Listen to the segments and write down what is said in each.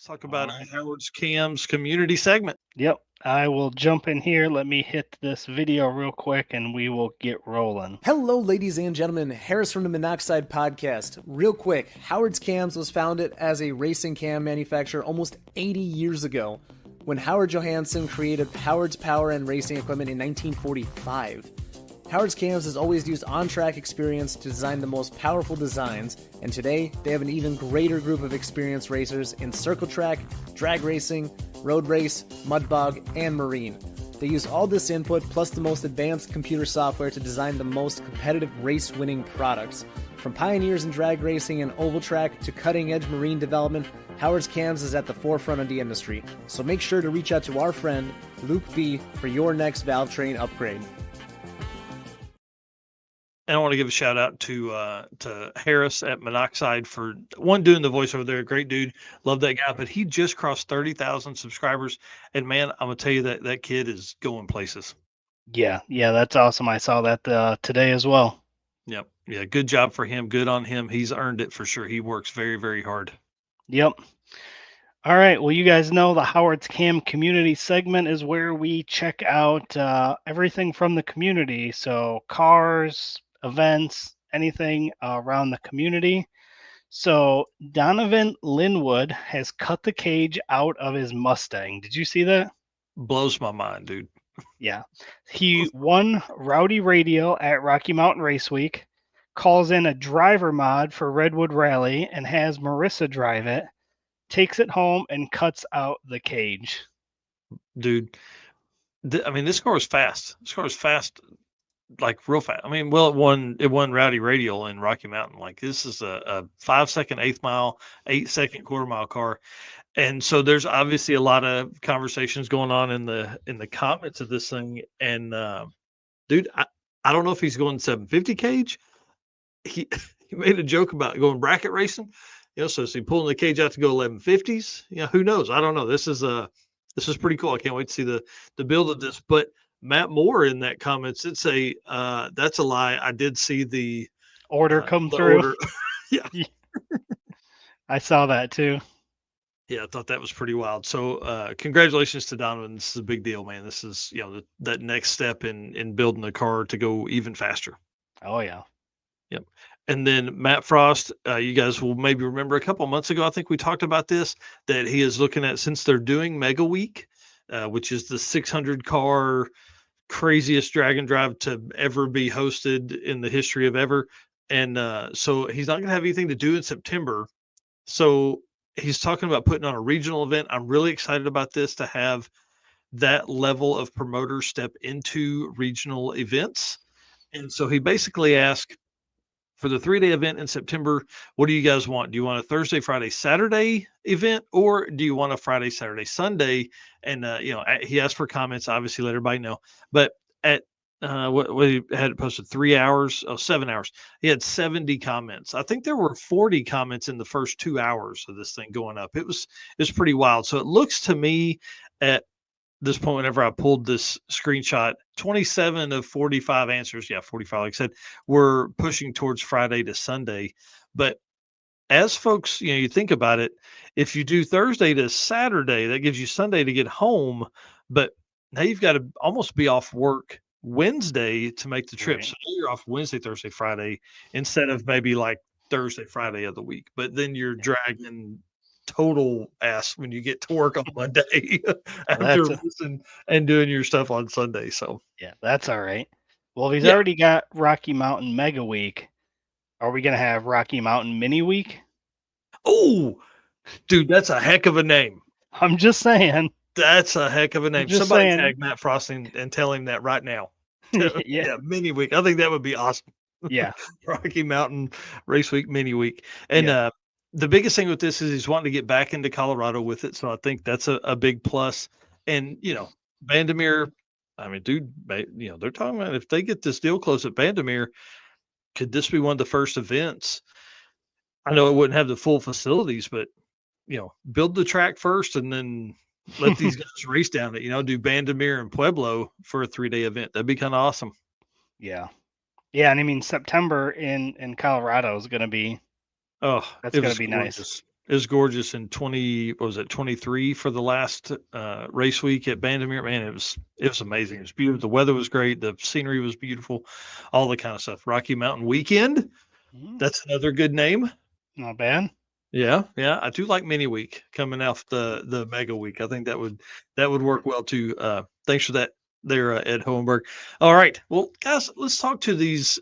talk about Howard's Cam's community segment. Yep, I will jump in here. Let me hit this video real quick and we will get rolling. Hello, ladies and gentlemen. Harris from the Monoxide Podcast. Real quick, Howard's Cams was founded as a racing cam manufacturer almost 80 years ago when Howard Johansson created Howard's Power and Racing Equipment in 1945. Howard's Cams has always used on-track experience to design the most powerful designs, and today they have an even greater group of experienced racers in circle track, drag racing, road race, mud bog, and marine. They use all this input plus the most advanced computer software to design the most competitive race-winning products. From pioneers in drag racing and oval track to cutting-edge marine development, Howard's Cams is at the forefront of the industry. So make sure to reach out to our friend Luke B for your next valve train upgrade. And I want to give a shout out to Harris at Monoxide for doing the voiceover there. Great dude, love that guy. But he just crossed 30,000 subscribers, and man, I'm gonna tell you that kid is going places. Yeah, that's awesome. I saw that today as well. Yep, yeah, good job for him. Good on him. He's earned it for sure. He works very, very hard. Yep. All right. Well, you guys know the Howard's Cam community segment is where we check out everything from the community. So cars, events, anything around the community. So Donovan Linwood has cut the cage out of his Mustang. Did you see that? Blows my mind, dude. Yeah. He won Rowdy Radial at Rocky Mountain Race Week, calls in a driver mod for Redwood Rally, and has Marissa drive it, takes it home, and cuts out the cage. Dude, I mean, this car was fast. This car was fast, like real fast. I mean, well, it won Rowdy Radial in Rocky Mountain. Like this is a 5-second eighth mile, 8-second quarter mile car. And so there's obviously a lot of conversations going on in the comments of this thing. And dude, I don't know if he's going 750 cage. He made a joke about going bracket racing. So is he pulling the cage out to go 1150s? Who knows? I don't know. This is pretty cool. I can't wait to see the build of this. But Matt Moore in that comments did say, that's a lie. I did see the order come through. Order. Yeah. I saw that too. Yeah, I thought that was pretty wild. So congratulations to Donovan. This is a big deal, man. This is, that next step in building the car to go even faster. Oh, yeah. Yep. And then Matt Frost, you guys will maybe remember a couple months ago, I think we talked about this, that he is looking at, since they're doing Mega Week, which is the 600 car craziest drag and drive to ever be hosted in the history of ever. And so he's not going to have anything to do in September. So he's talking about putting on a regional event. I'm really excited about this, to have that level of promoter step into regional events. And so he basically asked, for the 3-day event in September, what do you guys want? Do you want a Thursday, Friday, Saturday event, or do you want a Friday, Saturday, Sunday? And he asked for comments. Obviously, let everybody know. But at what he had posted 7 hours. He had 70 comments. I think there were 40 comments in the first 2 hours of this thing going up. It was pretty wild. So it looks to me at this point, whenever I pulled this screenshot, 27 of 45 answers, 45, like I said, were pushing towards Friday to Sunday. But as folks, you think about it, if you do Thursday to Saturday, that gives you Sunday to get home. But now you've got to almost be off work Wednesday to make the trip. Right. So you're off Wednesday, Thursday, Friday, instead of maybe like Thursday, Friday of the week. But then you're dragging total ass when you get to work on Monday after listening and doing your stuff on Sunday. So yeah, that's all right. Well, he's already got Rocky Mountain Mega Week. Are we gonna have Rocky Mountain Mini Week? Oh, dude, that's a heck of a name. I'm just saying. That's a heck of a name. Somebody tag Matt Frost and tell him that right now. Yeah, Mini Week. I think that would be awesome. Yeah. Rocky Mountain Race Week, Mini Week. And the biggest thing with this is he's wanting to get back into Colorado with it. So I think that's a big plus. And, Vandermeer, I mean, dude, they're talking about if they get this deal closed at Vandermeer, could this be one of the first events? I know it wouldn't have the full facilities, but, build the track first and then let these guys race down it, do Vandermeer and Pueblo for a 3-day event. That'd be kind of awesome. Yeah. And I mean, September in Colorado is going to be, that's going to be gorgeous. Nice. It was gorgeous in 23 for the last race week at Bandimere. Man, it was amazing. It was beautiful. The weather was great. The scenery was beautiful. All the kind of stuff. Rocky Mountain Weekend. That's another good name. Not bad. Yeah. I do like Mini Week coming off the Mega Week. I think that would work well too. Thanks for that there, Ed Hohenberg. All right. Well, guys, let's talk to these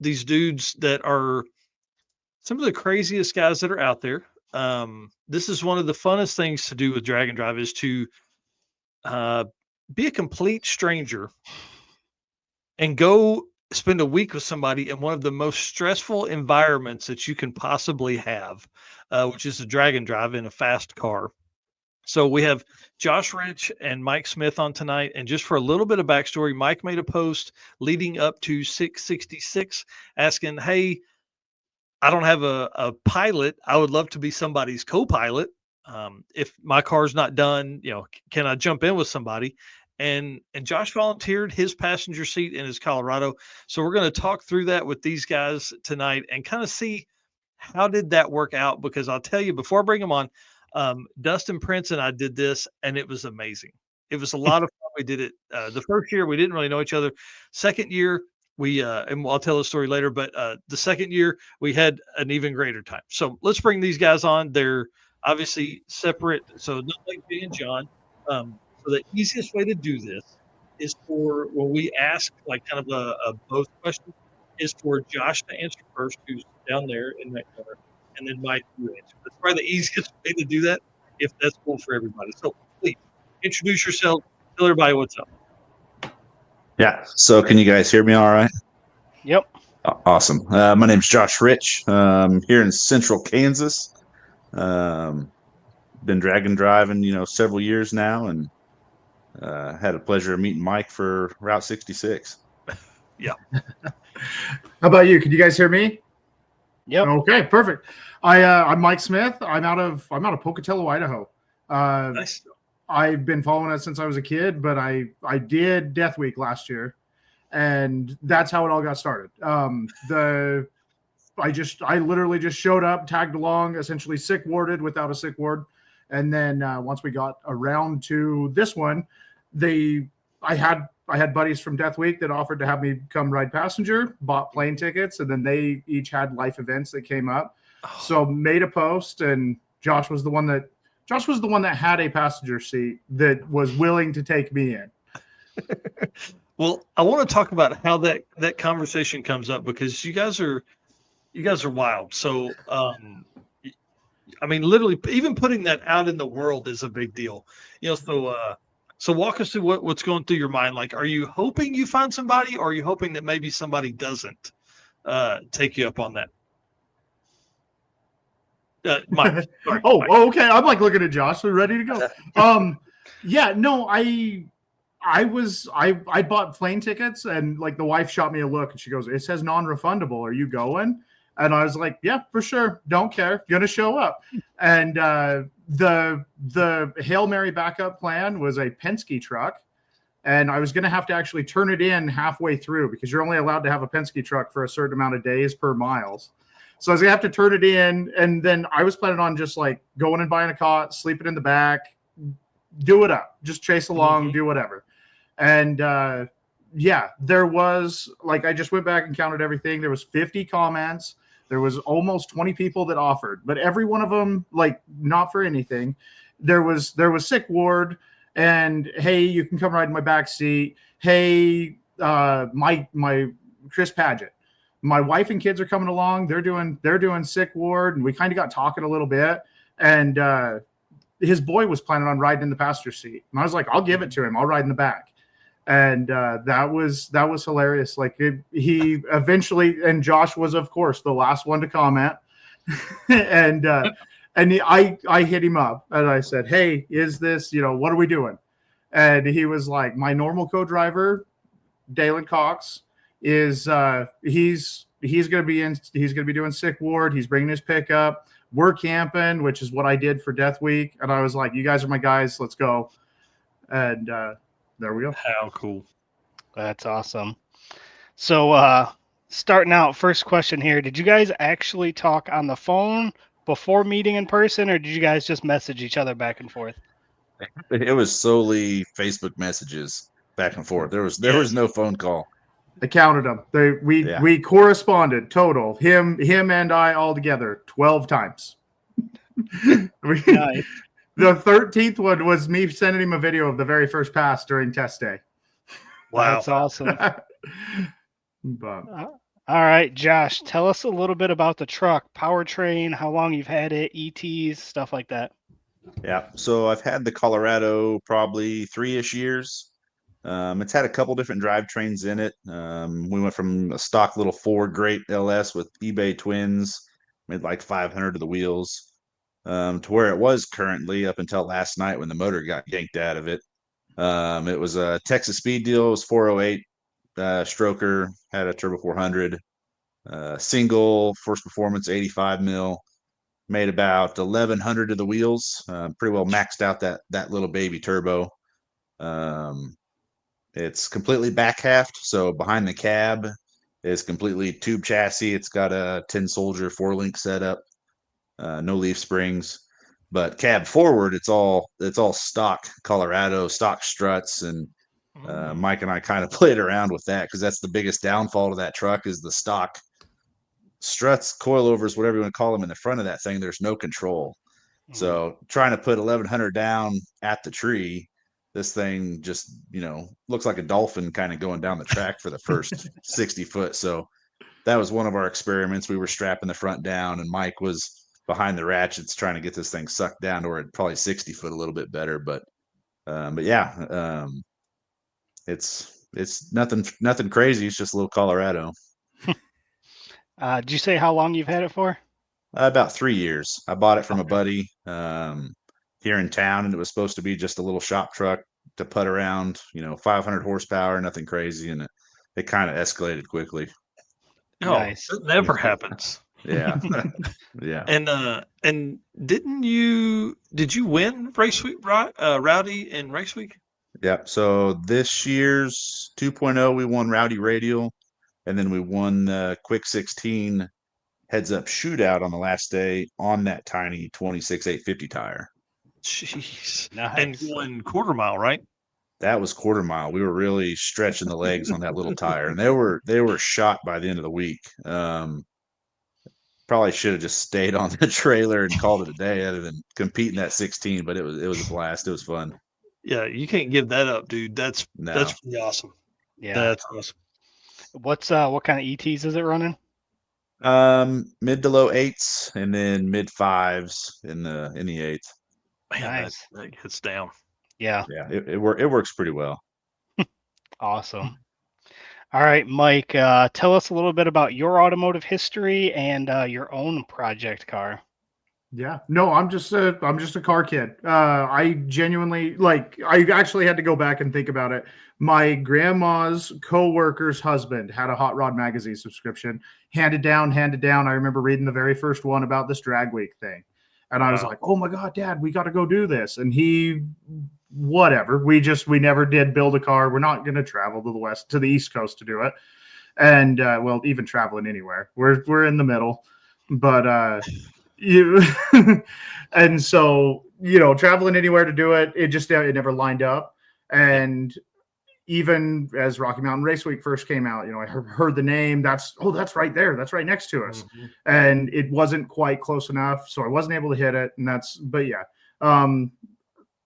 dudes that are some of the craziest guys that are out there. This is one of the funnest things to do with Drag and Drive is to be a complete stranger and go spend a week with somebody in one of the most stressful environments that you can possibly have, which is a Drag and Drive in a fast car. So we have Josh Rich and Mike Smith on tonight. And just for a little bit of backstory, Mike made a post leading up to 666 asking, hey, I don't have a pilot. I would love to be somebody's co-pilot. If my car's not done, can I jump in with somebody? And Josh volunteered his passenger seat in his Colorado. So we're going to talk through that with these guys tonight and kind of see how did that work out? Because I'll tell you, before I bring them on, Dustin Prince and I did this, and it was amazing. It was a lot of fun. We did it the first year. We didn't really know each other. Second year, we and I'll tell the story later, but the second year we had an even greater time. So let's bring these guys on. They're obviously separate, so not like me and John. So the easiest way to do this is for when we ask like kind of a both question is for Josh to answer first, who's down there in that corner, and then Mike to answer. That's probably the easiest way to do that, if that's cool for everybody. So please introduce yourself, tell everybody what's up. Yeah. So can you guys hear me all right? Yep. Awesome. My name's Josh Rich. Here in central Kansas. Been drag and driving, several years now, and had the pleasure of meeting Mike for Route 66. Yeah. How about you? Can you guys hear me? Yep. Okay, perfect. I'm Mike Smith. I'm out of Pocatello, Idaho. Nice. I've been following it since I was a kid, but I did Death Week last year, and that's how it all got started. I literally just showed up, tagged along, essentially sick warded without a sick ward, and then once we got around to this one, I had buddies from Death Week that offered to have me come ride passenger, bought plane tickets, and then they each had life events that came up. Oh. So made a post, and Josh was the one that had a passenger seat that was willing to take me in. Well, I want to talk about how that conversation comes up, because you guys are wild. So, I mean, literally, even putting that out in the world is a big deal. So walk us through what's going through your mind. Like, are you hoping you find somebody, or are you hoping that maybe somebody doesn't take you up on that? Mike. Sorry, Mike. Okay. I'm like looking at Josh. We're ready to go. Yeah, no, I bought plane tickets, and like the wife shot me a look, and she goes, "It says non-refundable. Are you going?" And I was like, "Yeah, for sure. Don't care. Gonna show up." And the Hail Mary backup plan was a Penske truck, and I was gonna have to actually turn it in halfway through, because you're only allowed to have a Penske truck for a certain amount of days per miles. So I was gonna have to turn it in, and then I was planning on just like going and buying a cot, sleeping in the back, do it up, just chase along, do whatever. And yeah, there was like, I just went back and counted everything. There was 50 comments. There was almost 20 people that offered, but every one of them, like, not for anything. There was sick ward, and hey, you can come ride in my back seat. Hey, my Chris Paget. My wife and kids are coming along. They're doing sick ward, and we kind of got talking a little bit. And his boy was planning on riding in the passenger seat, and I was like, "I'll give it to him. I'll ride in the back." And that was hilarious. Like he eventually, and Josh was of course the last one to comment, and I hit him up and I said, "Hey, is this what are we doing?" And he was like, "My normal co-driver, Dalen Cox." Is he's gonna be doing sick ward. He's bringing his pickup. We're camping, which is what I did for Death Week. And I was like, "You guys are my guys. Let's go." And there we go. How cool! That's awesome. So starting out, first question here: did you guys actually talk on the phone, before meeting in person, or did you guys just message each other back and forth? It was solely Facebook messages back and forth. There was no phone call. I counted them. We corresponded total. Him and I all together 12 times. Nice. The 13th one was me sending him a video of the very first pass during test day. Wow. That's awesome. But, All right, Josh, tell us a little bit about the truck, powertrain, how long you've had it, ETs, stuff like that. Yeah. So I've had the Colorado probably 3-ish years. It's had a couple different drivetrains in it. We went from a stock little Ford Great LS with eBay twins, made like 500 to the wheels, to where it was currently up until last night when the motor got yanked out of it. It was a Texas Speed deal. It was 408 stroker, had a turbo 400, single first performance 85 mil. Made about 1,100 to the wheels. Pretty well maxed out that little baby turbo. It's completely back halved, so behind the cab is completely tube chassis. It's got a 10 Soldier 4-link setup, no leaf springs. But cab forward, it's all stock Colorado, stock struts, and Mike and I kind of played around with that because that's the biggest downfall to that truck is the stock struts, coilovers, whatever you want to call them, in the front of that thing. There's no control. So trying to put 1,100 down at the tree, this thing just, looks like a dolphin kind of going down the track for the first 60 foot. So that was one of our experiments. We were strapping the front down and Mike was behind the ratchets trying to get this thing sucked down to where it probably 60 foot a little bit better. But yeah, it's nothing crazy. It's just a little Colorado. Did you say how long you've had it for? About 3 years. I bought it from a buddy here in town, and it was supposed to be just a little shop truck to put around, 500 horsepower, nothing crazy, and it kind of escalated quickly. No, Nice. it never happens. Yeah. Yeah. And did you win race week, Rowdy in race week? Yeah. So this year's 2.0, we won Rowdy Radial, and then we won the Quick 16 heads-up shootout on the last day on that tiny 26-850 tire. Jeez. Nice. And going quarter mile, right? That was quarter mile. We were really stretching the legs on that little tire, and they were shot by the end of the week. Probably should have just stayed on the trailer and called it a day other than competing that 16, but it was a blast. It was fun. Yeah, you can't give that up, dude. That's pretty awesome. Yeah. That's awesome. What kind of ETs is it running? Mid to low 8s and then mid 5s in the 8th. Man, Nice. that gets down. Yeah. Yeah, it works pretty well. Awesome. All right, Mike, tell us a little bit about your automotive history and your own project car. yeah, no, I'm just a car kid. I genuinely I actually had to go back and think about it. My grandma's co-worker's husband had a Hot Rod magazine subscription, handed down. I remember reading the very first one about this drag week thing. And I was like, oh my God, Dad, we got to go do this. And whatever. We never did build a car. We're not going to travel to the East Coast to do it. And well, even traveling anywhere, we're in the middle, but and so, traveling anywhere to do it, it never lined up. And even as Rocky Mountain Race Week first came out, I heard the name. That's right there. That's right next to us. Mm-hmm. And it wasn't quite close enough. So I wasn't able to hit it. But yeah.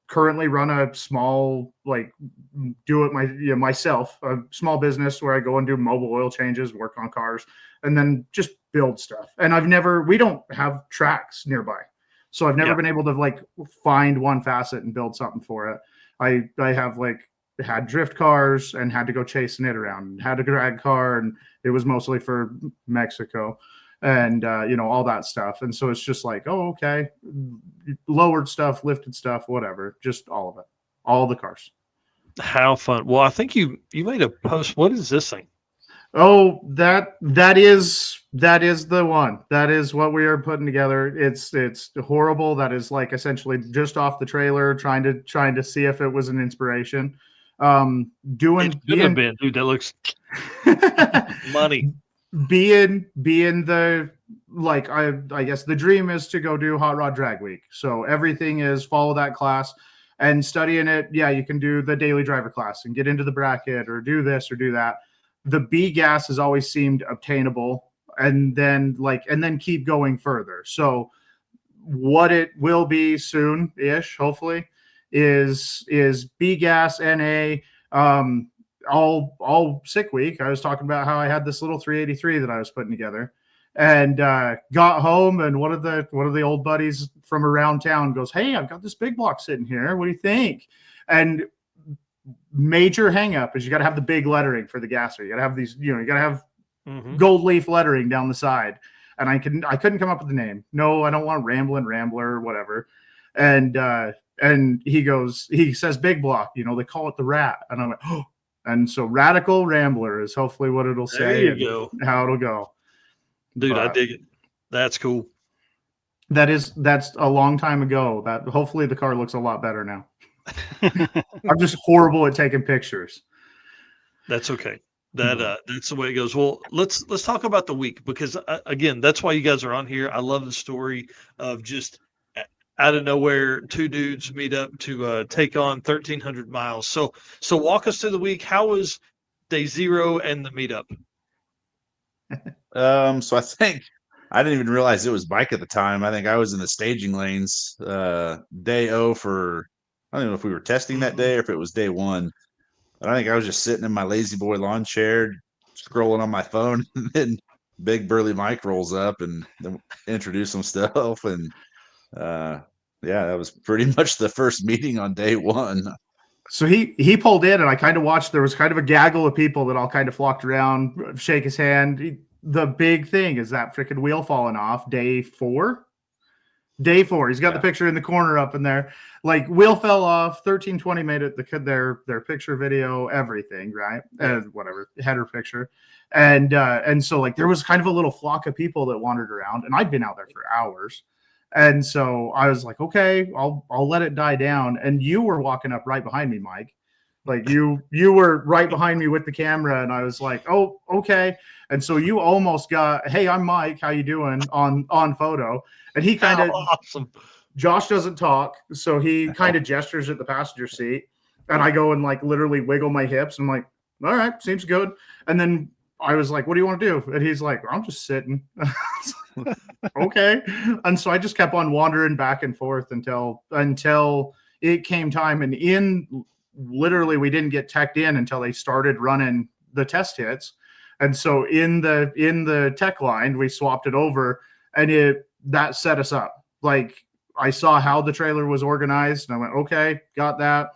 Currently run a small, do it myself, a small business where I go and do mobile oil changes, work on cars, and then just build stuff. And we don't have tracks nearby. So I've never been able to find one facet and build something for it. I have had drift cars and had to go chasing it around, had a drag car, and it was mostly for Mexico and all that stuff. And so it's just okay, lowered stuff, lifted stuff, whatever, just all of it, all the cars. How fun. Well, I think you made a post. What is this thing? Oh, that is the one. That is what we are putting together. It's horrible. That is essentially just off the trailer, trying to see if it was an inspiration. It could have been, dude. That looks money. Being the like I guess the dream is to go do Hot Rod Drag Week. So everything is follow that class and studying it. Yeah, you can do the daily driver class and get into the bracket or do this or do that. The B gas has always seemed obtainable, and then keep going further. So what it will be soon-ish, hopefully, is B gas NA. All sick week. I was talking about how I had this little 383 that I was putting together, and got home, and one of the old buddies from around town goes, "Hey, I've got this big block sitting here. What do you think?" And major hang up is you got to have the big lettering for the gasser. You got to have these, you got to have gold leaf lettering down the side. And I couldn't come up with the name. No, I don't want Rambler or whatever. And he says big block, they call it the Rat. And I'm like, oh. And so Radical Rambler is hopefully what it'll say. There you go. How it'll go. Dude, I dig it. That's cool. That's a long time ago. That hopefully the car looks a lot better now. I'm just horrible at taking pictures. That's okay. That's the way it goes. Well, let's talk about the week, because again, that's why you guys are on here. I love the story of just out of nowhere, two dudes meet up to take on 1,300 miles. So walk us through the week. How was day 0 and the meetup? So I think I didn't even realize it was bike at the time. I think I was in the staging lanes day 0 for, I don't know if we were testing that day or if it was day 1. But I think I was just sitting in my lazy boy lawn chair, scrolling on my phone, and then big burly Mike rolls up and introduce himself. And that was pretty much the first meeting on day 1. So he pulled in, and I kind of watched. There was kind of a gaggle of people that all kind of flocked around, shake his hand. The big thing is that freaking wheel falling off day 4. Day 4. He's got the picture in the corner up in there. Like, wheel fell off. 1320 made it their picture, video, everything, right? Whatever, header picture. And so like there was kind of a little flock of people that wandered around, and I'd been out there for hours. And so I was like, okay, I'll let it die down. And you were walking up right behind me, Mike. Like you were right behind me with the camera, and I was like, oh, okay. And so you almost got, hey, I'm Mike, how you doing, on photo. And he kind of awesome. Josh doesn't talk, so he kind of gestures at the passenger seat, and I go and like literally wiggle my hips. I'm like, all right, seems good. And then I was like, what do you want to do? And he's like, I'm just sitting. Okay. And so I just kept on wandering back and forth until it came time. And literally we didn't get teched in until they started running the test hits. And so in the tech line, we swapped it over, and that set us up. Like, I saw how the trailer was organized, and I went, okay, got that.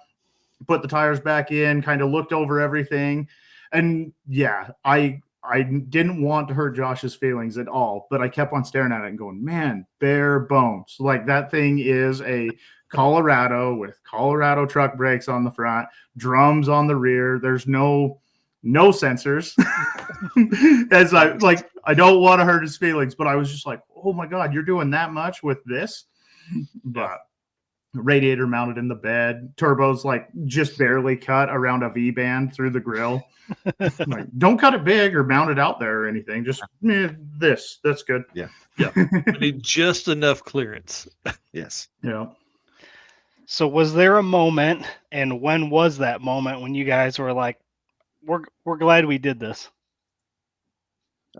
Put the tires back in, kind of looked over everything. And yeah, I didn't want to hurt Josh's feelings at all, but I kept on staring at it and going, man, bare bones. Like, that thing is a Colorado with Colorado truck brakes on the front, drums on the rear. There's no sensors. As I don't want to hurt his feelings, but I was just like, oh my God, you're doing that much with this? But radiator mounted in the bed, turbos like just barely cut around a V-band through the grill. Like, don't cut it big or mount it out there or anything. Just that's good. Yeah. We need just enough clearance. Yes. Yeah. So was there a moment, and when was that moment when you guys were like, we're glad we did this?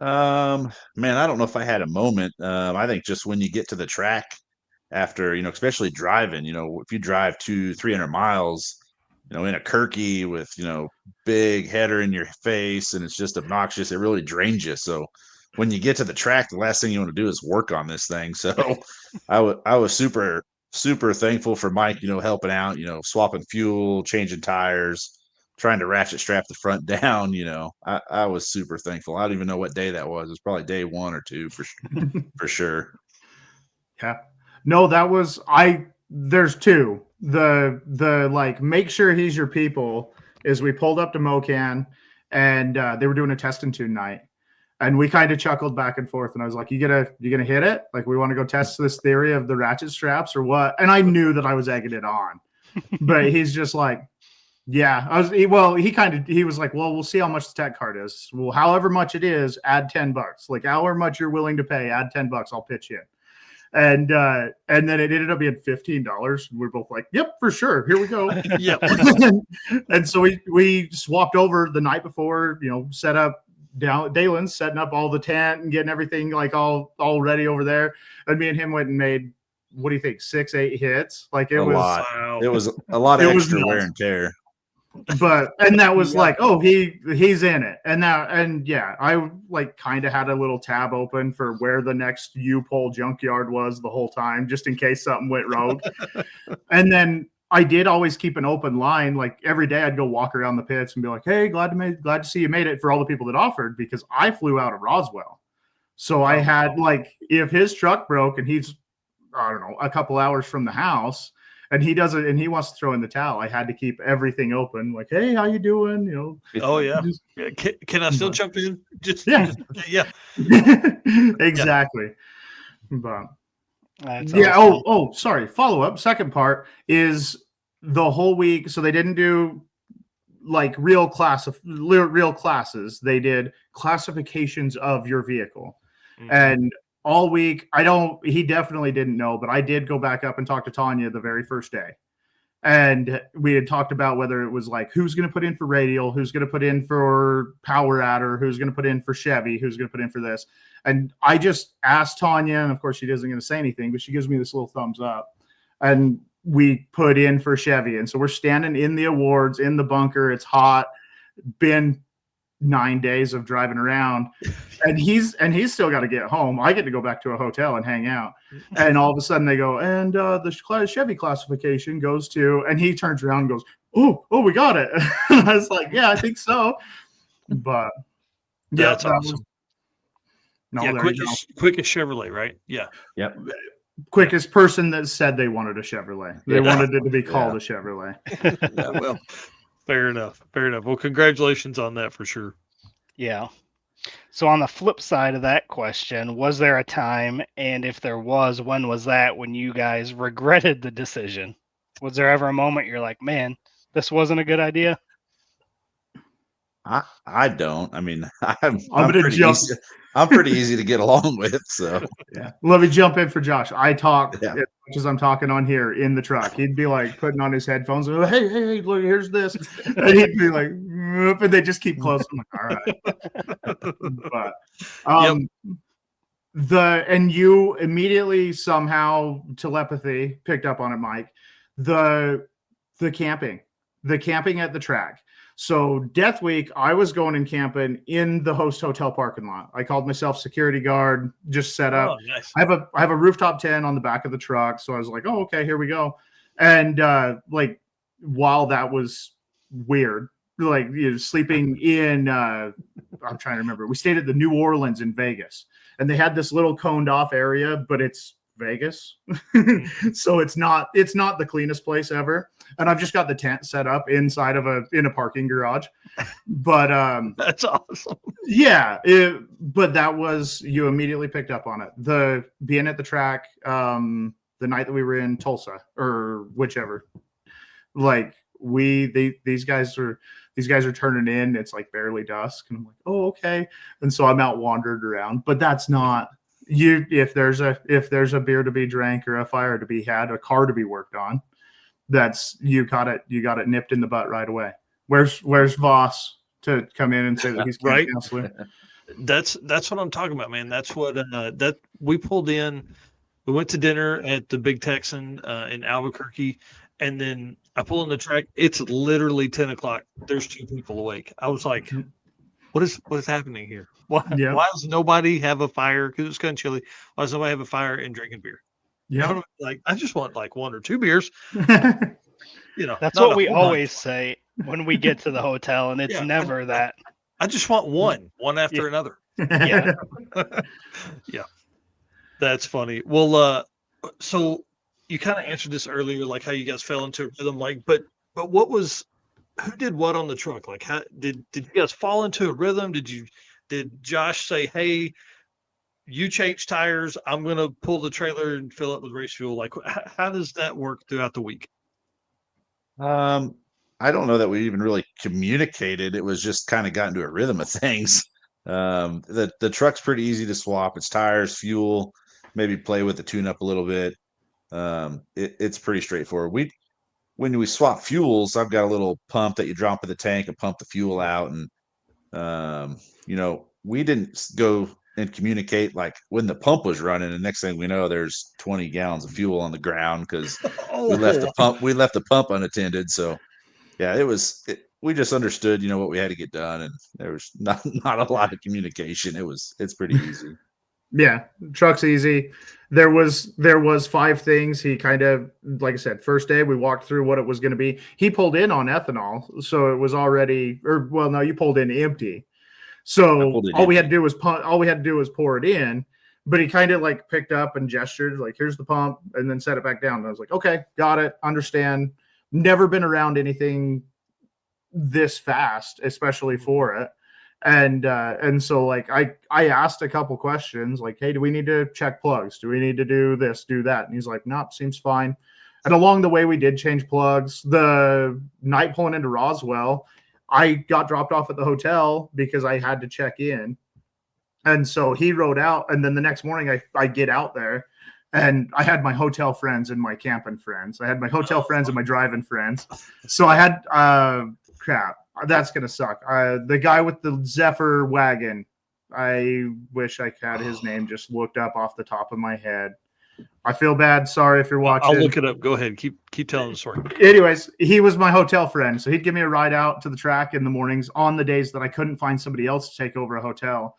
Man, I don't know if I had a moment. I think just when you get to the track after, especially driving, if you drive 200-300 miles, in a Kirky with, big header in your face, and it's just obnoxious, it really drains you. So when you get to the track, the last thing you want to do is work on this thing. So I was super, super thankful for Mike, helping out, swapping fuel, changing tires, trying to ratchet strap the front down. I was super thankful. I don't even know what day that was. It was probably day 1 or 2 for sure. Yeah. No, that was there's 2. The like, make sure he's your people is we pulled up to Mocan, and they were doing a test and tune night, and we kind of chuckled back and forth, and I was like, you gonna hit it? Like, we want to go test this theory of the ratchet straps or what? And I knew that I was egging it on, but he's just like, Yeah, he was like, well, we'll see how much the tech card is. Well, however much it is, add $10. Like however much you're willing to pay, add $10. I'll pitch in. And then it ended up being $15. We're both like, yep, for sure. Here we go. Yeah. And so we swapped over the night before, set up down Dalen's setting up all the tent and getting everything like all ready over there. And me and him went and made, what do you think, 6-8 hits? Like it was lot. Wow. It was a lot of It was extra nuts. wear and tear. And that was like, oh, he's in it. And yeah, I like kind of had a little tab open for where the next U-Pole junkyard was the whole time, just in case something went rogue. And then I did always keep an open line. Like every day I'd go walk around the pits and be like, hey, glad to see you made it, for all the people that offered, because I flew out of Roswell. So I had like, if his truck broke and he's, I don't know, a couple hours from the house, and he does it, and he wants to throw in the towel, I had to keep everything open. Like, hey, how you doing? Oh yeah. Can I still jump in? Yeah. Yeah. Exactly. But That's yeah. awesome. Sorry. Follow up. Second part is the whole week. So they didn't do like real classes. They did classifications of your vehicle, and all week, he definitely didn't know, but I did go back up and talk to Tanya the very first day. And we had talked about whether it was like, who's going to put in for Radial, who's going to put in for Power Adder, who's going to put in for Chevy, who's going to put in for this. And I just asked Tanya, and of course she isn't going to say anything, but she gives me this little thumbs up. And we put in for Chevy. And so we're standing in the awards, in the bunker. It's hot. Been 9 days of driving around, and he's still got to get home. I get to go back to a hotel and hang out, and all of a sudden they go, and the Chevy classification goes to, and he turns around and goes, oh, we got it. I was like, yeah, I think so. But yeah, That's awesome. Quickest Chevrolet, right? Yeah. Yep. Quickest person that said they wanted a Chevrolet. They wanted it to be called a Chevrolet. Yeah, well, fair enough. Well, congratulations on that for sure. Yeah. So on the flip side of that question, was there a time, and if there was, when was that, when you guys regretted the decision? Was there ever a moment you're like, man, this wasn't a good idea? I don't. I mean, I'm I'm pretty easy to get along with. So yeah, let me jump in for Josh. I talk as much as I'm talking on here in the truck. He'd be like putting on his headphones. And, hey, look, here's this, and he'd be like, and they just keep close. I'm like, all right. But and you immediately somehow telepathy picked up on it, Mike. The camping at the track. So Death Week, I was going and camping in the host hotel parking lot. I called myself security guard, just set up. Oh, nice. I have a rooftop tent on the back of the truck. So I was like, oh, okay, here we go. And like, while that was weird, like, sleeping in, I'm trying to remember. We stayed at the New Orleans in Vegas, and they had this little coned off area, but it's Vegas. So it's not the cleanest place ever. And I've just got the tent set up inside of in a parking garage. But that's awesome. Yeah. But that was, you immediately picked up on it. The being at the track, the night that we were in Tulsa or whichever, like these guys are turning in. It's like barely dusk. And I'm like, oh, okay. And so I'm out wandered around, but that's not, if there's a beer to be drank or a fire to be had, a car to be worked on, that's you got it nipped in the butt right away. Where's Voss to come in and say that he's right? Counselor? That's what I'm talking about, man. That's what that we pulled in. We went to dinner at the Big Texan in Albuquerque, and then I pull in the track. It's literally 10 o'clock. There's 2 people awake. I was like, what is happening here? Why does nobody have a fire? Because it's kind of chilly. Why does nobody have a fire and drinking beer? Yeah, like I just want like 1 or 2 beers. That's what we always say when we get to the hotel, and it's never that. I just want one after another. Yeah. Yeah. That's funny. Well, so you kind of answered this earlier, like how you guys fell into a rhythm, like, but who did what on the truck? Like, how did you guys fall into a rhythm? Did Josh say, hey, you change tires, I'm going to pull the trailer and fill it with race fuel? Like, how does that work throughout the week? I I don't know that we even really communicated. It was just kind of got into a rhythm of things. The truck's pretty easy to swap. It's tires, fuel, maybe play with the tune-up a little bit. It's pretty straightforward. When we swap fuels, I've got a little pump that you drop in the tank and pump the fuel out. And, we didn't go and communicate like when the pump was running. And next thing we know, there's 20 gallons of fuel on the ground because we left the pump unattended. So yeah, we just understood, what we had to get done. And there was not a lot of communication. It's pretty easy. Yeah, truck's easy. There was 5 things. He kind of, like I said, first day we walked through what it was going to be. He pulled in on ethanol, so it was already, no, you pulled in empty. So all we had to do was pour it in. But he kind of like picked up and gestured like, "Here's the pump," and then set it back down. And I was like, "Okay, got it, understand." Never been around anything this fast, especially for it. And so like I asked a couple questions like, "Hey, do we need to check plugs? Do we need to do this, do that?" And he's like, "Nope, seems fine." And along the way, we did change plugs. The night pulling into Roswell, I got dropped off at the hotel because I had to check in. And so he rode out. And then the next morning I get out there and I had my hotel friends and my camping friends. I had my hotel friends and my driving friends. So I had, crap, that's going to suck. The guy with the Zephyr wagon, I wish I had his name just looked up off the top of my head. I feel bad. Sorry if you're watching. I'll look it up. Go ahead. Keep telling the story. Anyways, he was my hotel friend. So he'd give me a ride out to the track in the mornings on the days that I couldn't find somebody else to take over a hotel.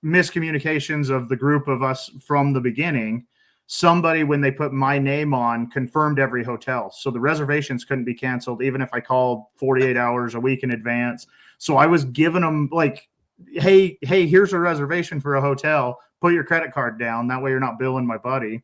Miscommunications of the group of us from the beginning. Somebody, when they put my name on, confirmed every hotel. So the reservations couldn't be canceled, even if I called 48 hours a week in advance. So I was giving them like, hey, here's a reservation for a hotel. Put your credit card down. That way you're not billing my buddy.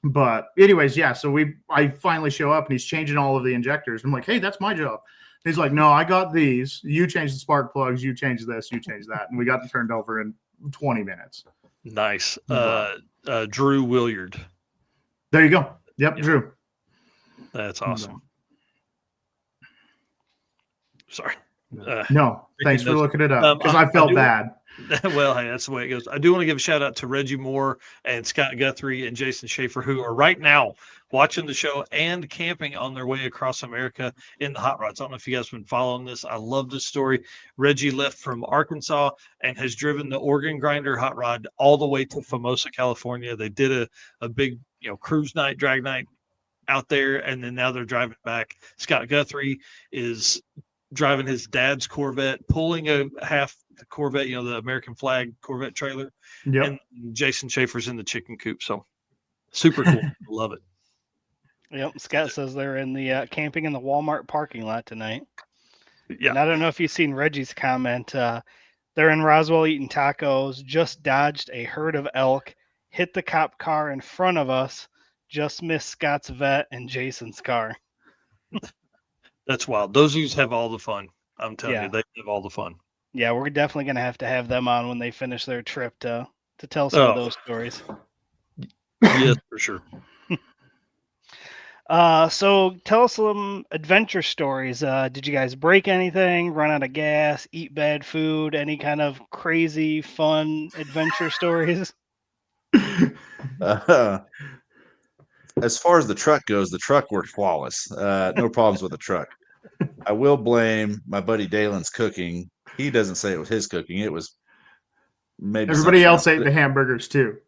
But anyways, yeah. So I finally show up and he's changing all of the injectors. I'm like, "Hey, that's my job." He's like, "No, I got these. You change the spark plugs. You change this. You change that." And we got it turned over in 20 minutes. Nice. Drew Williard. There you go. Yep. Drew. That's awesome. Sorry. No, thanks for looking it up because I felt bad. Well, hey, that's the way it goes. I do want to give a shout out to Reggie Moore and Scott Guthrie and Jason Schaefer, who are right now watching the show and camping on their way across America in the hot rods. I don't know if you guys have been following this. I love this story. Reggie left from Arkansas and has driven the organ grinder hot rod all the way to Formosa, California. They did a big, cruise night, drag night out there, and then now they're driving back. Scott Guthrie is driving his dad's Corvette, pulling a half Corvette, the American flag Corvette trailer. Yep. And Jason Schaefer's in the chicken coop. So super cool. Love it. Yep. Scott says they're in the camping in the Walmart parking lot tonight. Yeah. And I don't know if you've seen Reggie's comment. They're in Roswell eating tacos, just dodged a herd of elk, hit the cop car in front of us, just missed Scott's vet and Jason's car. That's wild. Those dudes have all the fun. I'm telling you, they have all the fun. Yeah, we're definitely going to have them on when they finish their trip to tell some of those stories. Yes, for sure. So tell us some adventure stories. Did you guys break anything, run out of gas, eat bad food, any kind of crazy, fun adventure stories? As far as the truck goes, the truck worked flawless. No problems with the truck. I will blame my buddy Dalen's cooking. He doesn't say it was his cooking. It was maybe everybody else ate the hamburgers too.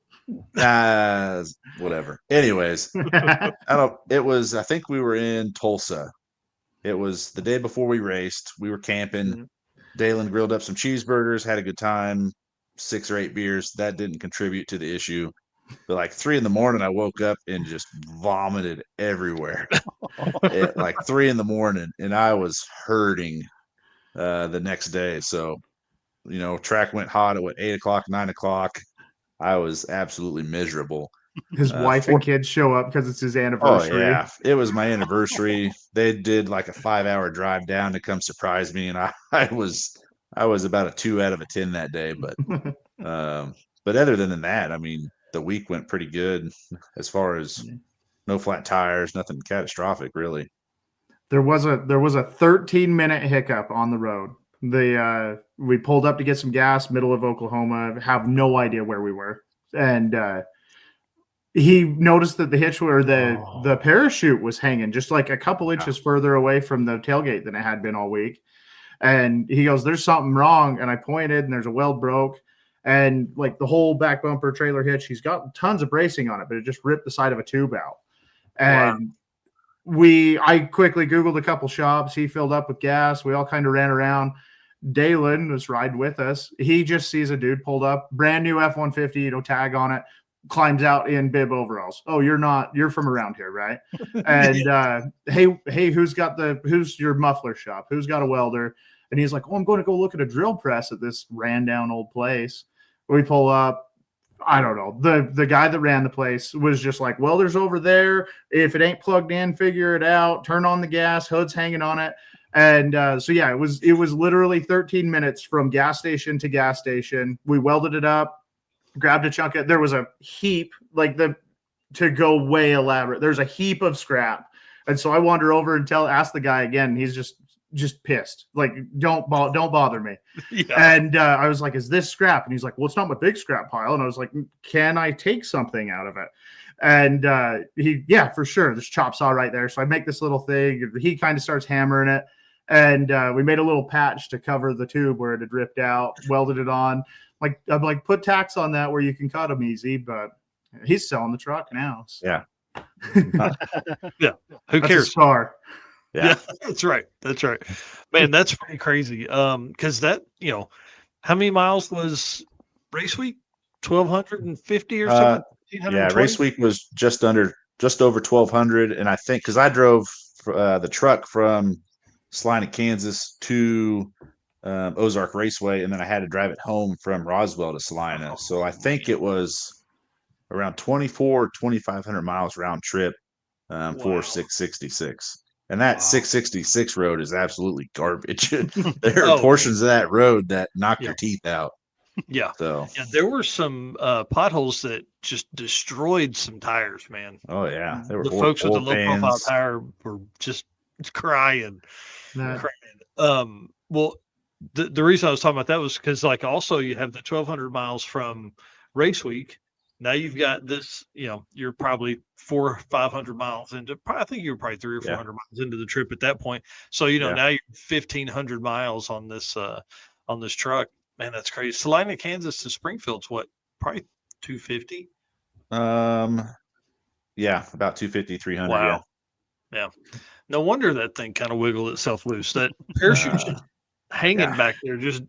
Whatever. Anyways, I think we were in Tulsa. It was the day before we raced. We were camping. Mm-hmm. Dalen grilled up some cheeseburgers, had a good time, 6 or 8 beers. That didn't contribute to the issue. But like 3 a.m, I woke up and just vomited everywhere at like 3 a.m, and I was hurting the next day. So, track went hot at 8 o'clock, 9 o'clock. I was absolutely miserable. His wife and kids show up because it's his anniversary. Oh, yeah. It was my anniversary. They did like a 5-hour drive down to come surprise me, and I was about a 2 out of a 10 that day. But other than that, I mean, the week went pretty good as far as no flat tires, nothing catastrophic, really. There was a 13-minute hiccup on the road. We pulled up to get some gas, middle of Oklahoma, have no idea where we were. And he noticed that the hitch or the parachute was hanging just like a couple inches further away from the tailgate than it had been all week. And he goes, "There's something wrong." And I pointed, and there's a weld broke. And like the whole back bumper trailer hitch, he's got tons of bracing on it, but it just ripped the side of a tube out. And I quickly Googled a couple shops. He filled up with gas. We all kind of ran around. Dalen was riding with us. He just sees a dude pulled up, brand new F-150, tag on it, climbs out in bib overalls. "Oh, you're from around here, right?" And hey, who's your muffler shop? Who's got a welder? And he's like, "Oh, I'm going to go look at a drill press at this ran down old place." We pull up. I don't know. The guy that ran the place was just like, "Welder's over there. If it ain't plugged in, figure it out. Turn on the gas. Hood's hanging on it." And so yeah, it was literally 13 minutes from gas station to gas station. We welded it up, grabbed a chunk of. There was a heap to go way elaborate. There's a heap of scrap, and so I wander over and ask the guy again. He's just pissed, like, don't bother me. Yeah. And I was like, "Is this scrap?" And he's like, "Well, it's not my big scrap pile." And I was like, "Can I take something out of it?" And yeah, for sure, there's chop saw right there. So I make this little thing. He kind of starts hammering it, and we made a little patch to cover the tube where it had ripped out, welded it on. I'm like, "Put tacks on that where you can cut them easy." But he's selling the truck now. So. Yeah. Yeah. Who That's cares? a star. Yeah, that's right. Man, that's pretty crazy. Because that, how many miles was race week? 1,250 or something? Yeah, race week was just over 1,200. And I think because I drove the truck from Salina, Kansas to Ozark Raceway, and then I had to drive it home from Roswell to Salina. So I think it was around 2,500 miles round trip for 666. And that 666 road is absolutely garbage. There are portions of that road that knock your teeth out. Yeah. So there were some potholes that just destroyed some tires, man. Oh yeah. The folks with the low profile tire were just crying. Well, the reason I was talking about that was because also you have the 1,200 miles from race week. Now you've got this, you're probably 400 or 500 miles into, I think you were probably 300 or 400 miles into the trip at that point. So, now you're 1,500 miles on this truck. Man, that's crazy. Salina, Kansas to Springfield's what? Probably 250. Yeah, about 250, 300. Wow. Yeah. No wonder that thing kind of wiggled itself loose. That parachute's just hanging back there, just.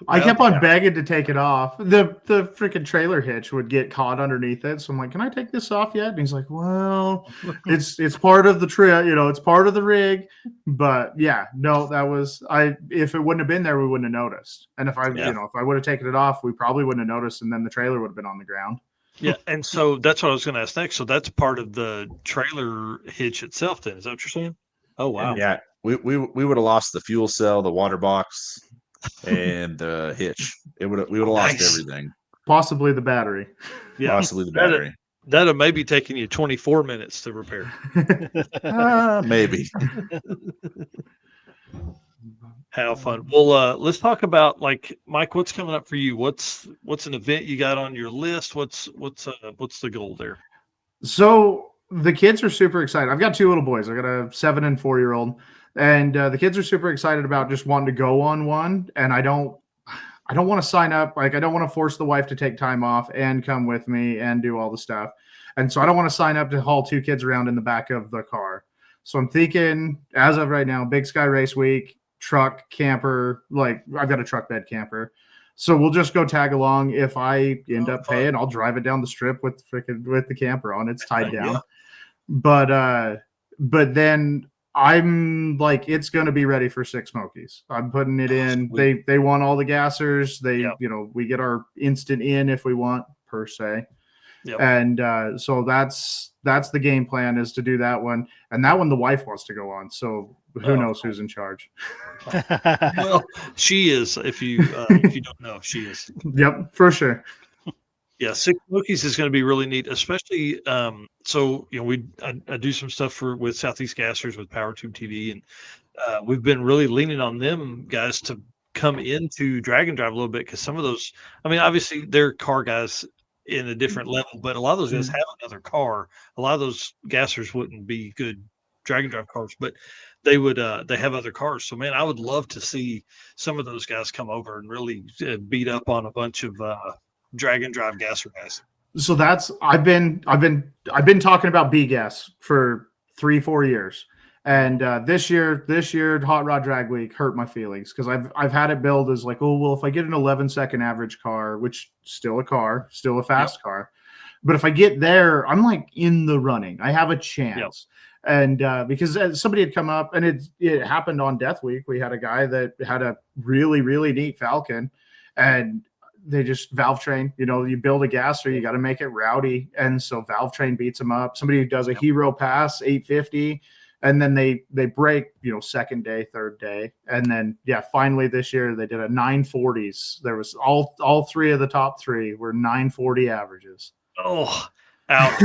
I kept on begging to take it off. The freaking trailer hitch would get caught underneath it. So I'm like, "Can I take this off yet?" And he's like, "Well, it's part of the trip, it's part of the rig." But yeah, no, that was if it wouldn't have been there, we wouldn't have noticed. And if I would have taken it off, we probably wouldn't have noticed, and then the trailer would have been on the ground. Yeah, and so that's what I was going to ask next. So that's part of the trailer hitch itself, then? Is that what you're saying? Oh wow. Yeah, we would have lost the fuel cell, the water box, and the hitch. We would have lost everything. Possibly the battery. Yeah, possibly the battery. That'll maybe taking you 24 minutes to repair. Maybe. How fun. Well, let's talk about Mike, what's coming up for you? What's an event you got on your list? What's the goal there? So the kids are super excited. I've got two little boys. I got a 7 and 4-year-old. And the kids are super excited about just wanting to go on one. And I don't want to sign up. I don't want to force the wife to take time off and come with me and do all the stuff. And so I don't want to sign up to haul 2 kids around in the back of the car. So I'm thinking, as of right now, Big Sky Race Week, truck, camper. I've got a truck bed camper. So we'll just go tag along. If I end up paying, I'll drive it down the strip with the camper on. It's tied down. Yeah. But then I'm like, it's going to be ready for 6 Smokies. I'm putting it in. Sweet. They want all the gassers. We get our instant in if we want, per se. Yep. And so that's the game plan, is to do that one. And that one the wife wants to go on. So who knows who's in charge? Well, she is. If you don't know, she is. Yep, for sure. Yeah, Six Smokies is going to be really neat, especially so I do some stuff with Southeast Gassers with Power Tube TV, and we've been really leaning on them guys to come into drag and drive a little bit because some of those, I mean, obviously they're car guys in a different level, but a lot of those guys have another car. A lot of those gassers wouldn't be good drag and drive cars, but they would they have other cars. So man, I would love to see some of those guys come over and really beat up on a bunch of drag and drive gasser guys. So that's I've been talking about B gas for 3-4 years. And this year, Hot Rod Drag Week hurt my feelings because I've had it billed as like, oh well, if I get an 11-second average car, which still a car, still a fast car, but if I get there, I'm like in the running. I have a chance. And because somebody had come up, and it happened on Death Week. We had a guy that had a really, really neat Falcon, and they just valve train. You build a gasser, you got to make it rowdy, and so valve train beats them up. Somebody who does a hero pass 850. And then they break, second day, third day. And then, finally this year they did a 940s. There was all three of the top three were 940 averages. Oh, out.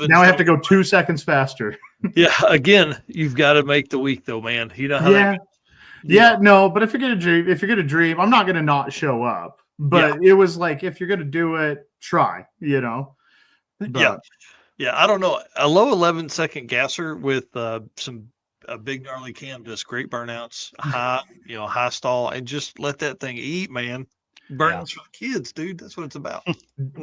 Now I have to go 2 seconds faster. Yeah. Again, you've got to make the week though, man. You know how no, but if you're going to dream, I'm not going to not show up. But it was like, if you're going to do it, try, But, Yeah, I don't know. A low 11-second gasser with some big gnarly cam does great burnouts, high stall, and just let that thing eat, man. Burnouts for the kids, dude. That's what it's about.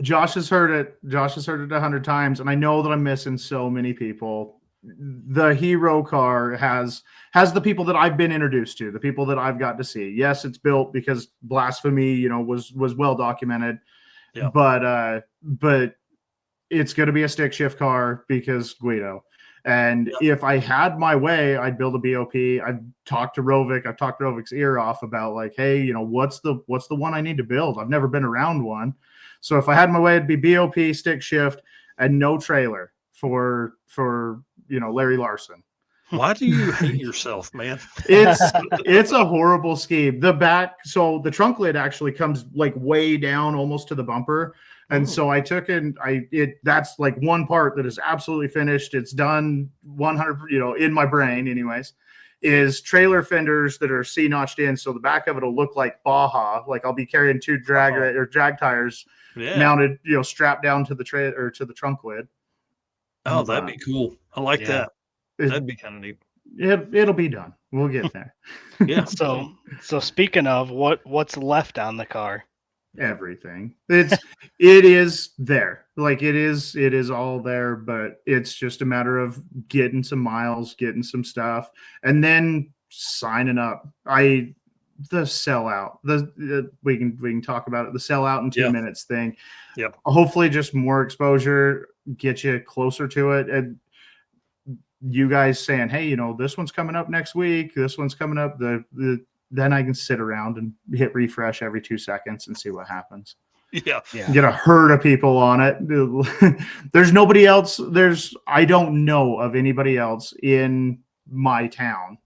Josh has heard it 100 times, and I know that I'm missing so many people. The hero car has the people that I've been introduced to, the people that I've got to see. Yes, it's built because blasphemy, was well documented. Yeah. But it's going to be a stick shift car because Guido. And if I had my way, I'd build a BOP. I've talked to Rovic. I've talked Rovic's ear off about like, hey, what's the one I need to build? I've never been around one. So if I had my way, it'd be BOP, stick shift, and no trailer for Larry Larson. Why do you hate yourself, man? It's a horrible scheme. The back, so the trunk lid actually comes like way down almost to the bumper. And so I took that's like one part that is absolutely finished. It's done 100, in my brain anyways, is trailer fenders that are C-notched in. So the back of it will look like Baja. Like I'll be carrying two drag tires mounted, strapped down to the trailer or to the trunk lid. Oh, that'd be cool. I like that. That'd be kind of neat. It'll be done. We'll get there. Yeah. So speaking of what's left on the car? Everything. It is there. Like it is all there, but it's just a matter of getting some miles, getting some stuff, and then signing up. The sellout. We can talk about it. The sellout in 2 minutes thing. Yep. Hopefully just more exposure, get you closer to it. And you guys saying, hey, this one's coming up next week. This one's coming up. Then I can sit around and hit refresh every 2 seconds and see what happens. Yeah. Get a herd of people on it. There's nobody else. I don't know of anybody else in my town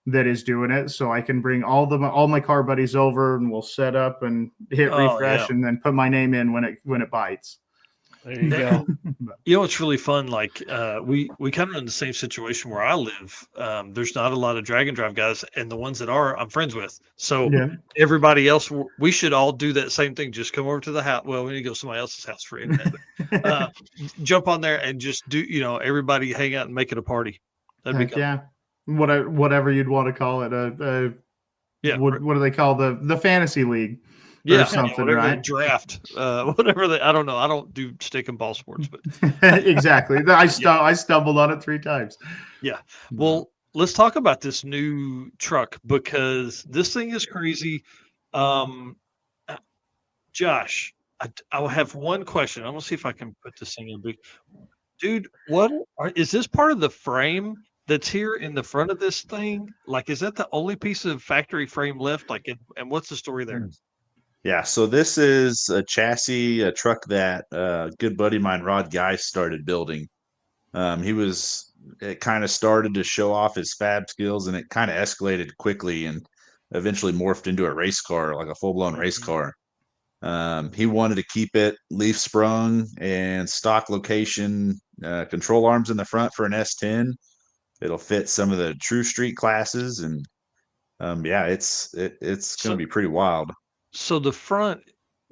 that is doing it. So I can bring all my car buddies over and we'll set up and hit refresh and then put my name in when it bites. There you go. It's really fun. Like we kind of in the same situation where I live. There's not a lot of drag and drive guys, and the ones that are, I'm friends with. So everybody else, we should all do that same thing. Just come over to the house. Well, we need to go to somebody else's house for internet. Jump on there and just do. Everybody hang out and make it a party. That'd be cool. Whatever you'd want to call it. What do they call the fantasy league? Or something, right? Draft, whatever I don't know. I don't do stick and ball sports, but exactly. I stumbled on it 3 times. Yeah. Well, let's talk about this new truck because this thing is crazy. Josh, I will have one question. I'm gonna see if I can put this thing in big. Dude, is this part of the frame that's here in the front of this thing? Like, is that the only piece of factory frame left? Like, and what's the story there? Yeah, so this is a chassis, a truck that a good buddy of mine, Rod Guy, started building. It kind of started to show off his fab skills, and it kind of escalated quickly and eventually morphed into a race car, like a full-blown race car. He wanted to keep it leaf sprung and stock location control arms in the front for an S10. It'll fit some of the true street classes, and yeah, it's going So to be pretty wild. so the front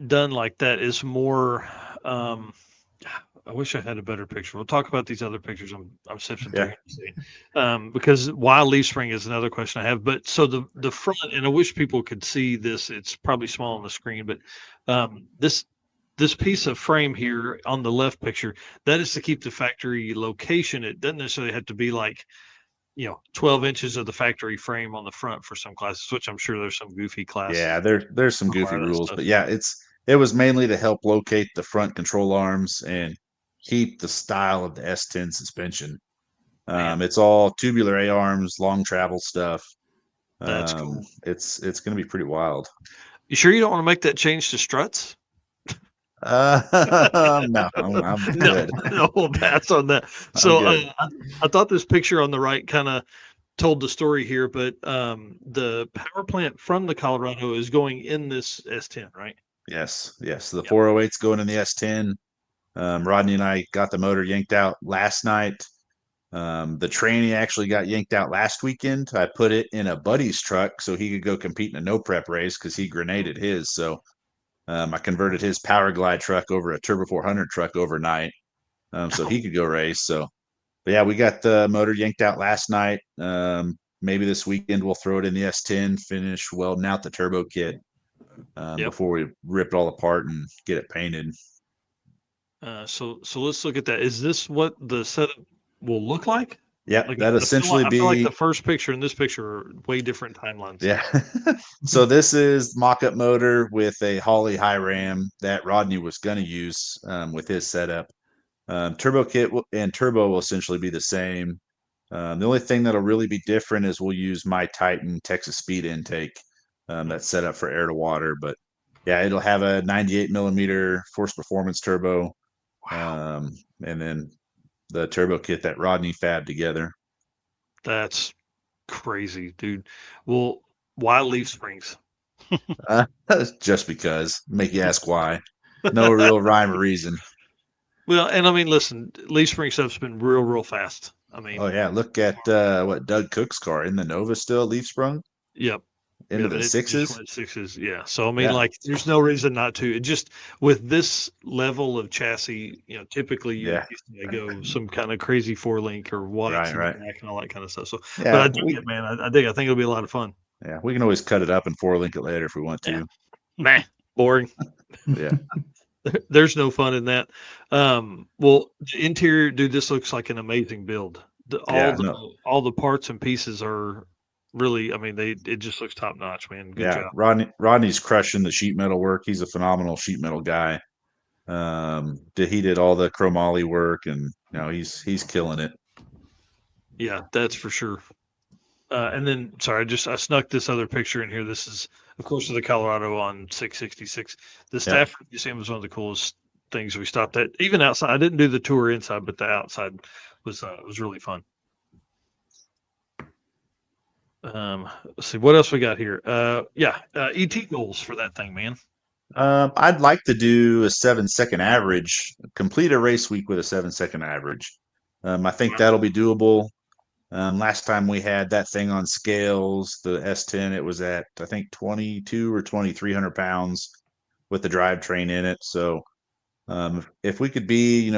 done like that is more. I wish I had a better picture. We'll talk about these other pictures. I'm sifting through Yeah. here to see. Because why leaf spring is another question I have. But so the front, and I wish people could see this. It's probably small on the screen, but this piece of frame here on the left picture, that is to keep the factory location. It doesn't necessarily have to be like 12 inches of the factory frame on the front for some classes, which I'm sure there's some goofy classes. Yeah, there's some goofy require that rules, stuff. but yeah, it was mainly to help locate the front control arms and keep the style of the S10 suspension. Man. It's all tubular A arms, long travel stuff. That's cool. It's going to be pretty wild. You sure you don't want to make that change to struts? No, I'm good. No, we'll pass on that. So I thought this picture on the right kind of told the story here, but the power plant from the Colorado is going in this S10, right? Yes. The 408's going in the S10. Rodney and I got the motor yanked out last night. The tranny actually got yanked out last weekend. I put it in a buddy's truck so he could go compete in a no prep race because he grenaded his. So I converted his Power Glide truck over a Turbo 400 truck overnight, so he could go race. So, but yeah, we got the motor yanked out last night. Maybe this weekend we'll throw it in the S10, finish welding out the turbo kit before we rip it all apart and get it painted. So let's look at that. Is this what the setup will look like? Yeah, Like, that essentially I feel like the first picture and this picture are way different timelines. Yeah. So this is mock-up motor with a Holley high ram that Rodney was going to use with his setup. Turbo kit and turbo will essentially be the same. The only thing that'll really be different is we'll use my Titan Texas Speed intake that's set up for air to water. But yeah, it'll have a 98 millimeter force performance turbo. Wow. And then the turbo kit that Rodney fabbed together. That's crazy, dude. Well, why leaf springs? Just because. Make you ask why. No real rhyme or reason. Well, and I mean, listen, leaf spring stuff's been real fast. I mean, Oh yeah, look at what Doug Cook's car in the Nova still leaf sprung. Yep. Into Yeah, the it sixes. just went sixes. Yeah. So I mean, like, there's no reason not to. It just with this level of chassis, typically you go some kind of crazy 4-link or whites in the back and all that kind of stuff. So, but I dig it, man. I dig. I think it'll be a lot of fun. Yeah, we can always cut it up and 4-link it later if we want to. Yeah. Meh, boring. Yeah. There's no fun in that. Well, the interior, dude, this looks like an amazing build. All the parts and pieces are really, I mean, it just looks top notch, man. Good job. Rodney's crushing the sheet metal work. He's a phenomenal sheet metal guy. He did all the chromoly work, and he's killing it. Yeah, that's for sure. And then, sorry, I snuck this other picture in here. This is, of course, the Colorado on 666. The Stafford Museum was one of the coolest things we stopped at. Even outside, I didn't do the tour inside, but the outside was really fun. Let's see what else we got here. ET goals for that thing, man. I'd like to do a 7-second average. Complete a race week with a 7-second average. I think that'll be doable. Last time we had that thing on scales, the S10, it was at, I think, 22 or 2,300 pounds with the drivetrain in it. So if we could be,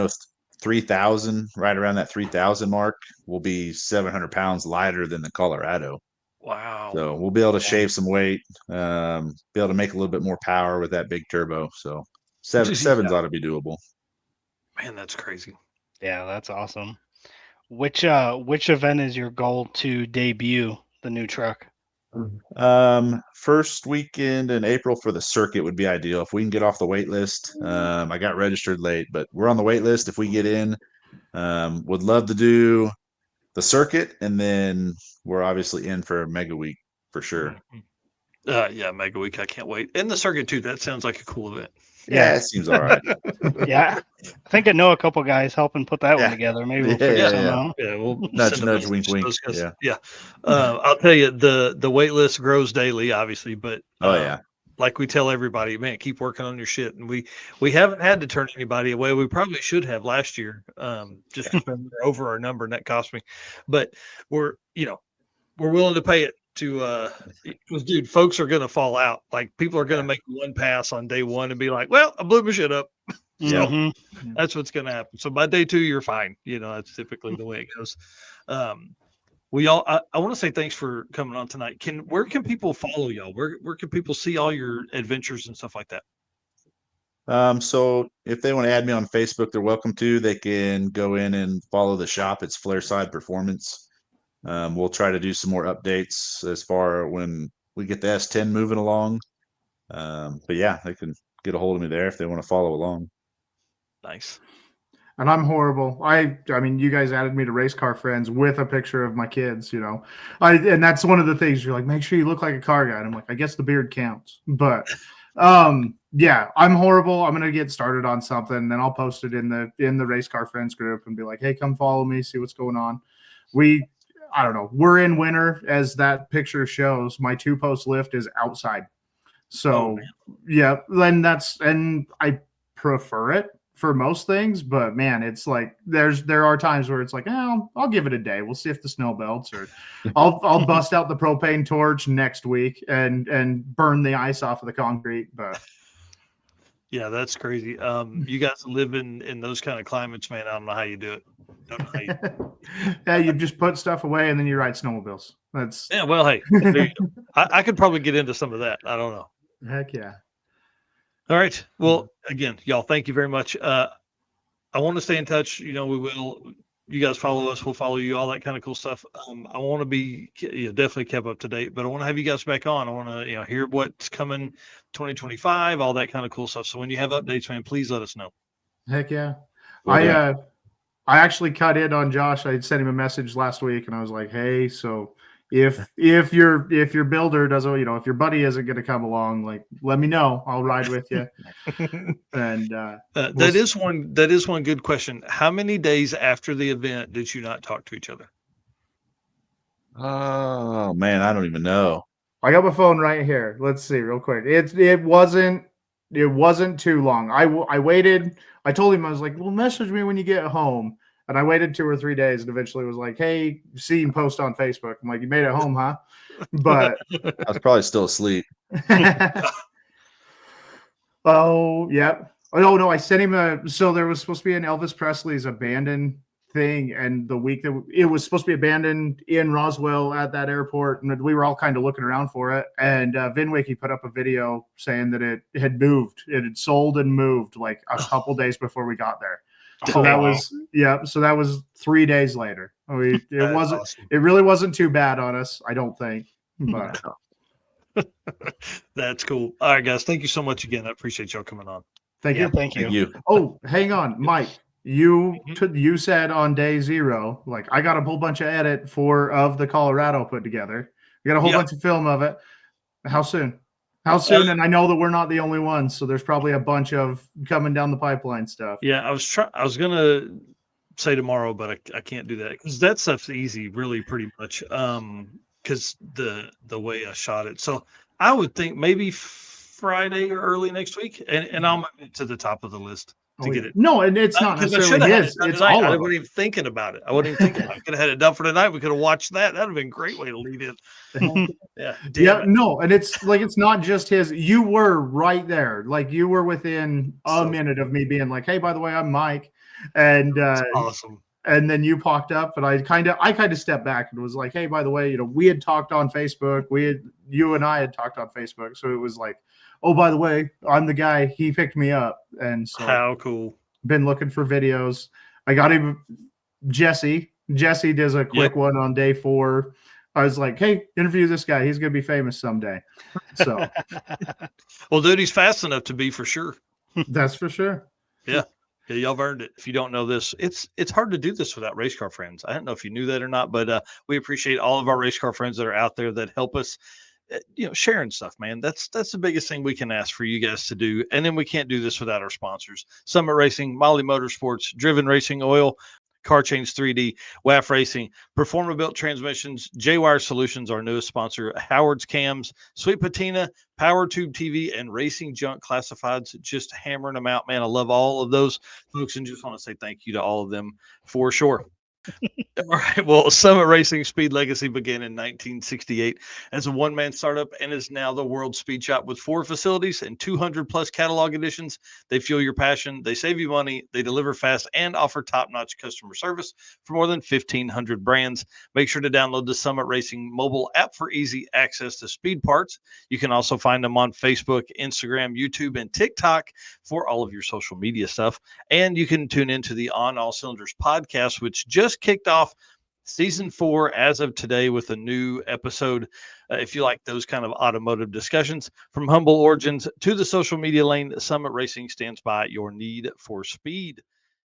3,000, right around that 3,000 mark, we'll be 700 pounds lighter than the Colorado. Wow. So we'll be able to shave some weight, be able to make a little bit more power with that big turbo. So sevens ought to be doable. Man, that's crazy. Yeah, that's awesome. Which event is your goal to debut the new truck? First weekend in April for the circuit would be ideal. If we can get off the wait list. I got registered late, but we're on the wait list. If we get in, would love to do the circuit, and then we're obviously in for Mega Week for sure. Yeah, Mega Week. I can't wait. And the circuit too. That sounds like a cool event. Yeah, it seems all right. Yeah, I think I know a couple guys helping put that one together. Maybe we'll figure something out. Yeah, we'll nudge, wink, wink. Yeah. I'll tell you, the wait list grows daily, obviously, but like we tell everybody, man, keep working on your shit. And we haven't had to turn anybody away. We probably should have last year, just because we're over our number, and that cost me. But we're willing to pay it to because dude, folks are gonna fall out. Like people are gonna make one pass on day one and be like, well, I blew my shit up. So Mm-hmm. that's what's gonna happen. So by day 2, you're fine. That's typically the way it goes. I want to say thanks for coming on tonight. Where can people follow y'all? Where can people see all your adventures and stuff like that? So if they want to add me on Facebook, they're welcome to. They can go in and follow the shop. It's Fri-Sun Performance. We'll try to do some more updates as far when we get the S10 moving along. But yeah, they can get a hold of me there if they want to follow along. Nice. And I'm horrible. I mean, you guys added me to Race Car Friends with a picture of my kids, and that's one of the things you're like, make sure you look like a car guy. And I'm like, I guess the beard counts, but yeah, I'm horrible. I'm going to get started on something, and then I'll post it in the Race Car Friends group and be like, hey, come follow me, see what's going on. I don't know. We're in winter, as that picture shows. My 2-post lift is outside. So yeah, and I prefer it for most things, but man, it's like there are times where it's like, I'll give it a day. We'll see if the snow melts, or I'll bust out the propane torch next week and burn the ice off of the concrete. But yeah, that's crazy. You guys live in those kind of climates, man. I don't know how you do it. Yeah, you just put stuff away and then you ride snowmobiles. Well, hey, I could probably get into some of that. I don't know. Heck yeah. All right. Well, again, y'all, thank you very much. I want to stay in touch. We will. You guys follow us. We'll follow you. All that kind of cool stuff. I want to be definitely kept up to date, but I want to have you guys back on. I want to hear what's coming 2025, all that kind of cool stuff. So when you have updates, man, please let us know. Heck yeah. Well, I actually cut in on Josh. I sent him a message last week, and I was like, "Hey, so if your builder doesn't, if your buddy isn't going to come along, like, let me know. I'll ride with you." And that is one good question. How many days after the event did you not talk to each other? Oh man, I don't even know. I got my phone right here. Let's see real quick. It wasn't too long. I waited. I told him, I was like, well, message me when you get home. And I waited 2 or 3 days and eventually was like, hey, see him post on Facebook. I'm like, you made it home, huh? But I was probably still asleep. Oh, yeah. Oh, no, I sent him so there was supposed to be an Elvis Presley's abandoned thing. And the week that it was supposed to be abandoned in Roswell at that airport. And we were all kind of looking around for it. And VinWiki put up a video saying that it had moved. It had sold and moved like a couple days before we got there. So that was 3 days later. It wasn't awesome. It really wasn't too bad on us, I don't think. But that's cool. All right, guys. Thank you so much again. I appreciate y'all coming on. Thank you. Thank you. Oh, hang on, Mike. You said on day 0, like, I got a whole bunch of edit of the Colorado put together. We got a whole bunch of film of it. How soon? And I know that we're not the only ones, so there's probably a bunch of coming down the pipeline stuff. Yeah, I was gonna say tomorrow, but I can't do that because that stuff's easy, really, pretty much. Because the way I shot it, so I would think maybe Friday or early next week, and I'll move it to the top of the list to get it. No, and it's not necessarily his. It's all of I wasn't even thinking about it. I could have had it done for tonight. We could have watched that. That'd have been a great way to lead in. Yeah. No, and it's like, it's not just his. You were right there. Like, you were within a minute of me being like, hey, by the way, I'm Mike. And awesome. And then you popped up, and I kind of stepped back and was like, hey, by the way, we had talked on Facebook. You and I had talked on Facebook. So it was like, oh, by the way, I'm the guy. He picked me up. And so how cool. Been looking for videos. I got him. Jesse does a quick one on day 4. I was like, hey, interview this guy. He's going to be famous someday. So, well, dude, he's fast enough to be, for sure. That's for sure. Yeah. Yeah, y'all have earned it. If you don't know this, it's hard to do this without race car friends. I don't know if you knew that or not, but we appreciate all of our race car friends that are out there that help us, sharing stuff, man. That's the biggest thing we can ask for you guys to do. And then we can't do this without our sponsors: Summit Racing, Molly Motorsports, Driven Racing Oil, Car Change 3D, WAF Racing, Performa Built Transmissions, J-Wire Solutions, our newest sponsor, Howard's Cams, Sweet Patina, Power Tube TV, and Racing Junk Classifieds. Just hammering them out, man. I love all of those folks and just want to say thank you to all of them for sure. All right. Well, Summit Racing Speed Legacy began in 1968 as a one-man startup and is now the world's speed shop with 4 facilities and 200 plus catalog editions. They fuel your passion. They save you money. They deliver fast and offer top-notch customer service for more than 1,500 brands. Make sure to download the Summit Racing mobile app for easy access to speed parts. You can also find them on Facebook, Instagram, YouTube, and TikTok for all of your social media stuff. And you can tune into the On All Cylinders podcast, which just kicked off season 4 as of today with a new episode. If you like those kind of automotive discussions, from humble origins to the social media lane, Summit Racing stands by your need for speed.